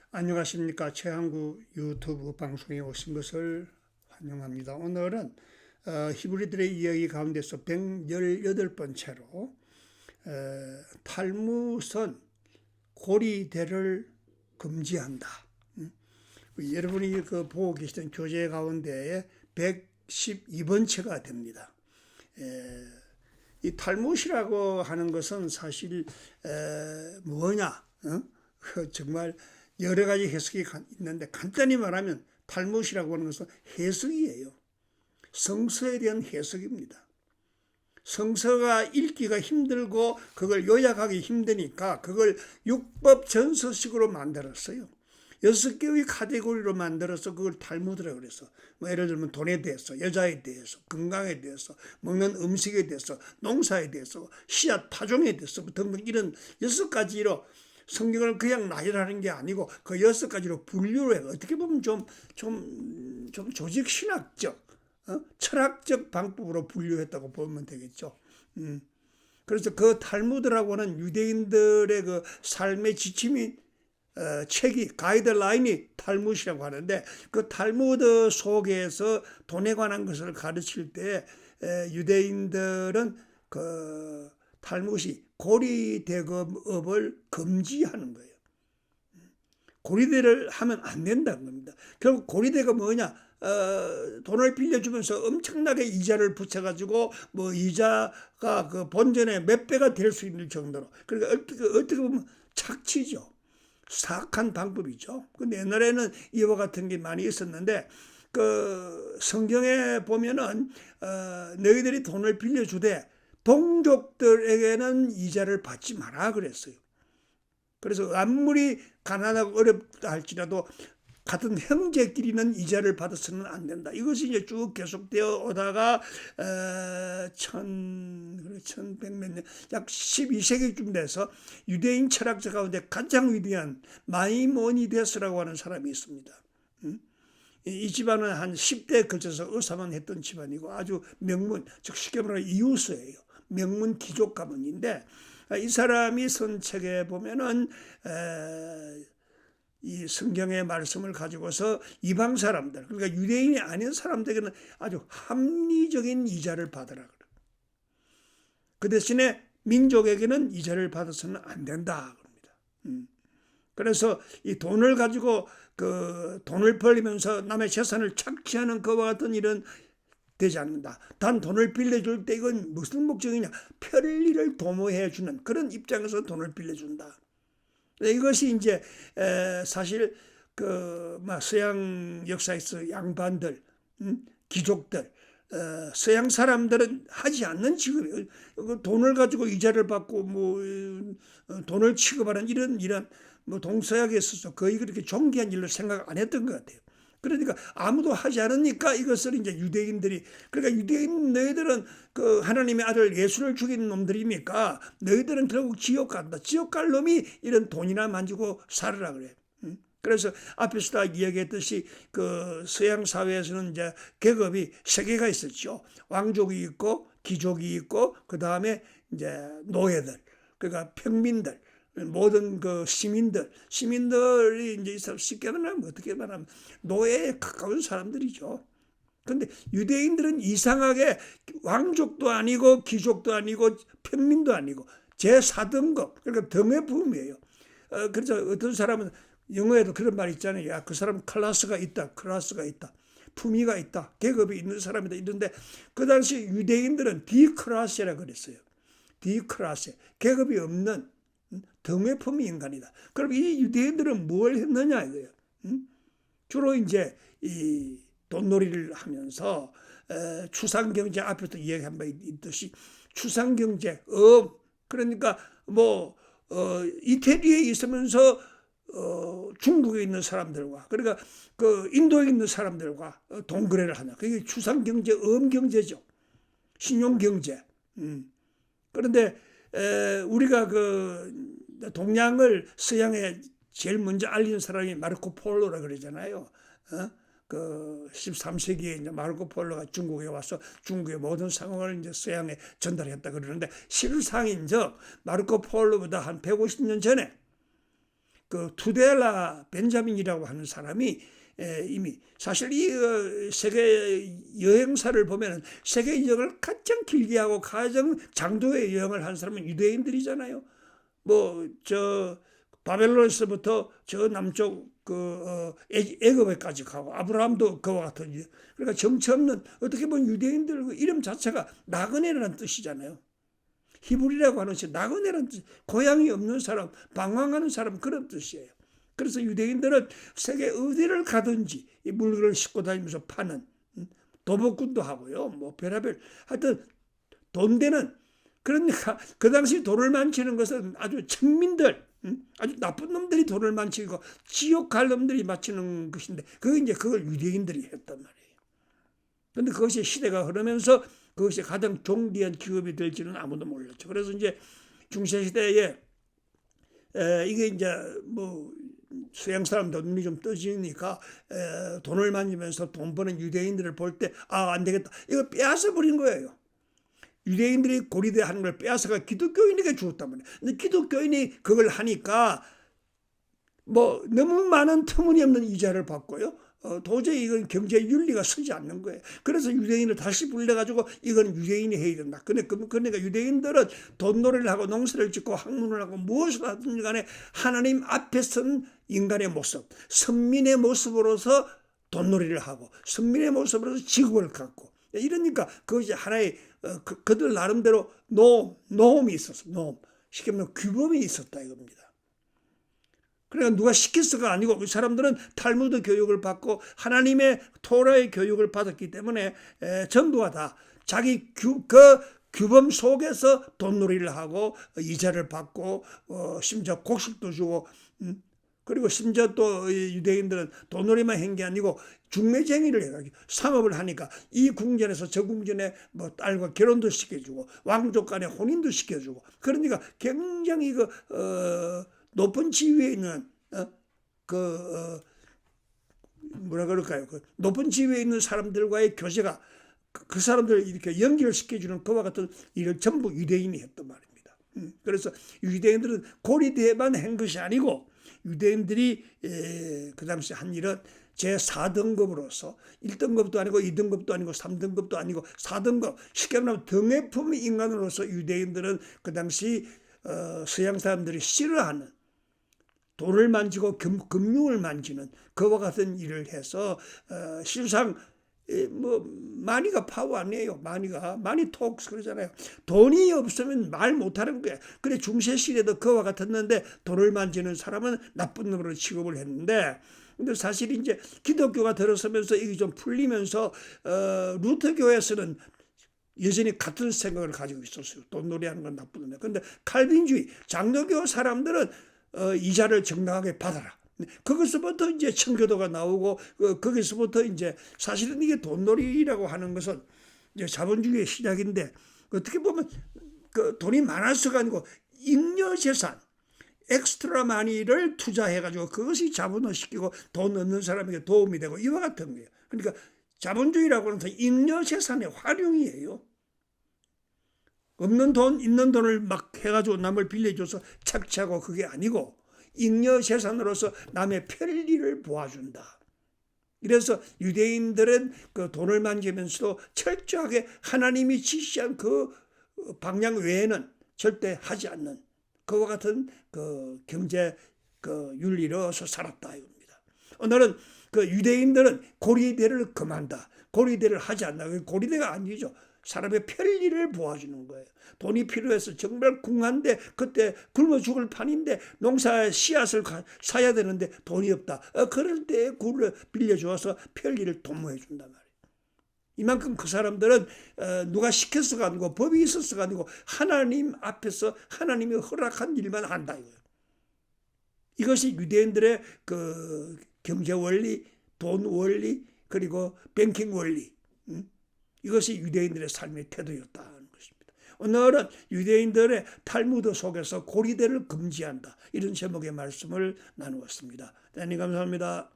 안녕하십니까. 최한구 유튜브 방송에 오신 것을 환영합니다. 오늘은 히브리들의 이야기 가운데서 118번째로 탈무선 고리대를 금지한다. 여러분이 보고 계시던 교재 가운데에 112번째가 됩니다. 이 탈무시라고 하는 것은 사실 뭐냐? 정말 여러 가지 해석이 있는데 간단히 말하면 탈무시라고 하는 것은 해석이에요. 성서에 대한 해석입니다. 성서가 읽기가 힘들고 그걸 요약하기 힘드니까 그걸 율법 전서식으로 만들었어요. 6개의 카테고리로 만들어서 그걸 탈무드라고 그래서 예를 들면 돈에 대해서, 여자에 대해서, 건강에 대해서, 먹는 음식에 대해서, 농사에 대해서, 씨앗 파종에 대해서 등등 이런 6가지로 성경을 그냥 나열하는 게 아니고 그 6가지로 분류를 해요. 어떻게 보면 좀 조직신학적, 철학적 방법으로 분류했다고 보면 되겠죠. 그래서 그 탈무드라고 하는 유대인들의 그 삶의 지침이 책이 가이드라인이 탈무드라고 하는데 그 탈무드 속에서 돈에 관한 것을 가르칠 때 유대인들은 그 탈무드 고리대금업을 금지하는 거예요. 고리대를 하면 안 된다는 겁니다. 결국 고리대가 뭐냐? 돈을 빌려주면서 엄청나게 이자를 붙여가지고 뭐 이자가 그 본전의 몇 배가 될 수 있는 정도로 그러니까 어떻게 보면 착취죠. 사악한 방법이죠. 근데 옛날에는 이와 같은 게 많이 있었는데 그 성경에 보면은 너희들이 돈을 빌려주되 동족들에게는 이자를 받지 마라 그랬어요. 그래서 아무리 가난하고 어렵다 할지라도 같은 형제끼리는 이자를 받아서는 안 된다. 이것이 이제 쭉 계속되어 오다가 1100몇 년, 약 12세기쯤 돼서 유대인 철학자 가운데 가장 위대한 마이모니데스라고 하는 사람이 있습니다. 이 집안은 한 10대에 걸쳐서 의사만 했던 집안이고 아주 명문, 즉 쉽게 말하면 이웃이에요. 명문 귀족 가문인데 이 사람이 쓴 책에 보면은 이 성경의 말씀을 가지고서 이방 사람들, 그러니까 유대인이 아닌 사람들에게는 아주 합리적인 이자를 받으라 그래요. 그 대신에 민족에게는 이자를 받아서는 안 된다 그럽니다. 그래서 이 돈을 가지고 그 돈을 벌리면서 남의 재산을 착취하는 그와 같은 일은 되지 않는다. 단 돈을 빌려줄 때 이건 무슨 목적이냐? 편리를 도모해 주는 그런 입장에서 돈을 빌려준다. 이것이 이제 사실 그 서양 역사에서 양반들, 귀족들, 서양 사람들은 하지 않는 직업이에요. 돈을 가지고 이자를 받고 뭐 돈을 취급하는 이런 뭐 동서양에 있어서 거의 그렇게 존귀한 일로 생각 안 했던 것 같아요. 그러니까 아무도 하지 않으니까 이것을 이제 유대인들이 그러니까 유대인 너희들은 그 하나님의 아들 예수를 죽인 놈들이니까 너희들은 결국 지옥 간다. 지옥 갈 놈이 이런 돈이나 만지고 살으라 그래. 그래서 앞에서 다 이야기했듯이 그 서양 사회에서는 이제 계급이 3개가 있었죠. 왕족이 있고 귀족이 있고 그 다음에 이제 노예들 그러니까 평민들. 모든 그 시민들이 이제 이 사람 쉽게 말하면 어떻게 말하면 노예에 가까운 사람들이죠. 그런데 유대인들은 이상하게 왕족도 아니고 귀족도 아니고 평민도 아니고 제4등급 그러니까 등의 부음이에요. 그래서 어떤 사람은 영어에도 그런 말 있잖아요. 야, 그 사람 클래스가 있다. 품위가 있다. 계급이 있는 사람이다. 이런데 그 당시 유대인들은 디클래스라 그랬어요. 디클래스. 계급이 없는 등의 품위 인간이다. 그럼 이 유대인들은 뭘 했느냐 이거예요. 주로 이제 이 돈놀이를 하면서 추상경제 앞에서 이야기한 바 있듯이 추상경제, 그러니까 뭐 이태리에 있으면서 중국에 있는 사람들과 그러니까 그 인도에 있는 사람들과 동거래를 하냐. 그게 추상경제, 경제죠. 신용경제. 그런데 우리가 그 동양을 서양에 제일 먼저 알린 사람이 마르코 폴로라 그러잖아요. 그 13세기에 이제 마르코 폴로가 중국에 와서 중국의 모든 상황을 이제 서양에 전달했다 그러는데 실상인즉 마르코 폴로보다 한 150년 전에 그 투데라 벤자민이라고 하는 사람이 이미 사실 이 세계 여행사를 보면 세계 여행을 가장 길게 하고 가장 장도의 여행을 한 사람은 유대인들이잖아요. 뭐 저 바벨론에서부터 저 남쪽 애굽에까지 가고 아브라함도 그와 같은 일. 그러니까 정처 없는 어떻게 보면 유대인들 그 이름 자체가 나그네라는 뜻이잖아요. 히브리라고 하는 뜻이 나그네라는 뜻, 고향이 없는 사람, 방황하는 사람 그런 뜻이에요. 그래서 유대인들은 세계 어디를 가든지 이 물건을 싣고 다니면서 파는 도복꾼도 하고요. 뭐 별의별 하여튼 돈 되는, 그러니까 그 당시 돈을 만지는 것은 아주 청민들, 아주 나쁜 놈들이 돈을 만지고 지옥 갈 놈들이 바치는 것인데 그걸 유대인들이 했단 말이에요. 그런데 그것이 시대가 흐르면서 그것이 가장 존귀한 기업이 될지는 아무도 몰랐죠. 그래서 이제 중세시대에 이게 이제 뭐 서양 사람도 눈이 좀 떠지니까 돈을 만지면서 돈 버는 유대인들을 볼 때 안 되겠다. 이거 빼앗아 버린 거예요. 유대인들이 고리대 하는 걸 빼앗아가 기독교인에게 주었단 말이에요. 근데 기독교인이 그걸 하니까 뭐 너무 많은 터무니없는 이자를 받고요. 도저히 이건 경제 윤리가 서지 않는 거예요. 그래서 유대인을 다시 불러가지고 이건 유대인이 해야 된다. 그러니까 유대인들은 돈놀이를 하고 농사를 짓고 학문을 하고 무엇을 하든지 간에 하나님 앞에 선 인간의 모습, 선민의 모습으로서 돈놀이를 하고 선민의 모습으로서 직업을 갖고 이러니까 그것이 하나의 그들 나름대로 노음이 있었어. 노음. 쉽게 말하면 규범이 있었다 이겁니다. 그러니까 누가 시켰어가 아니고 그 사람들은 탈무드 교육을 받고 하나님의 토라의 교육을 받았기 때문에 전부가 다 자기 규범 속에서 돈놀이를 하고 이자를 받고 심지어 곡식도 주고 그리고 심지어 또 유대인들은 돈놀이만 한 게 아니고 중매쟁이를 해가지고 상업을 하니까 이 궁전에서 저 궁전에 뭐 딸과 결혼도 시켜주고 왕족 간에 혼인도 시켜주고 그러니까 굉장히 높은 지위에 있는 뭐라 그럴까요? 높은 지위에 있는 사람들과의 교제가 그 사람들을 이렇게 연결시켜주는 그와 같은 일을 전부 유대인이 했단 말입니다. 그래서 유대인들은 고리대만 한 것이 아니고 유대인들이 그 당시 한 일은 제4등급으로서 1등급도 아니고 2등급도 아니고 3등급도 아니고 4등급 쉽게 말하면 등에 품은 인간으로서 유대인들은 그 당시 서양 사람들이 싫어하는 돈을 만지고 금융을 만지는 그와 같은 일을 해서 실상 뭐 마니가 파워 아니에요. 마니 톡스 그러잖아요. 돈이 없으면 말 못하는 거예요. 그래 중세 시대도 그와 같았는데 돈을 만지는 사람은 나쁜 놈으로 취급을 했는데 근데 사실 이제 기독교가 들어서면서 이게 좀 풀리면서 루터 교회에서는 여전히 같은 생각을 가지고 있었어요. 돈놀이하는 건 나쁜 놈이야. 그런데 칼빈주의 장로교 사람들은 이자를 정당하게 받아라. 거기서부터 이제 청교도가 나오고 거기서부터 이제 사실은 이게 돈놀이라고 하는 것은 이제 자본주의의 시작인데 어떻게 보면 그 돈이 많아서가 아니고 잉여재산 엑스트라 마니를 투자해가지고 그것이 자본화시키고 돈 얻는 사람에게 도움이 되고 이와 같은 거예요. 그러니까 자본주의라고 하는 것은 잉여재산의 활용이에요. 없는 돈, 있는 돈을 막 해가지고 남을 빌려줘서 착취하고 그게 아니고 잉여재산으로서 남의 편리를 보아준다. 그래서 유대인들은 그 돈을 만지면서도 철저하게 하나님이 지시한 그 방향 외에는 절대 하지 않는 그와 같은 그 경제 윤리로서 살았다 이겁니다. 오늘은 그 유대인들은 고리대를 금한다. 고리대를 하지 않는다. 고리대가 아니죠. 사람의 편리를 보아주는 거예요. 돈이 필요해서 정말 궁한데 그때 굶어 죽을 판인데 농사 씨앗을 사야 되는데 돈이 없다. 그럴 때 굴을 빌려주어서 편리를 도모해 준단 말이에요. 이만큼 그 사람들은 누가 시켜서가 아니고 법이 있어서가 아니고 하나님 앞에서 하나님이 허락한 일만 한다 이거예요. 이것이 유대인들의 그 경제 원리, 돈 원리, 그리고 뱅킹 원리. 이것이 유대인들의 삶의 태도였다는 것입니다. 오늘은 유대인들의 탈무드 속에서 고리대를 금지한다. 이런 제목의 말씀을 나누었습니다. 하나님 감사합니다.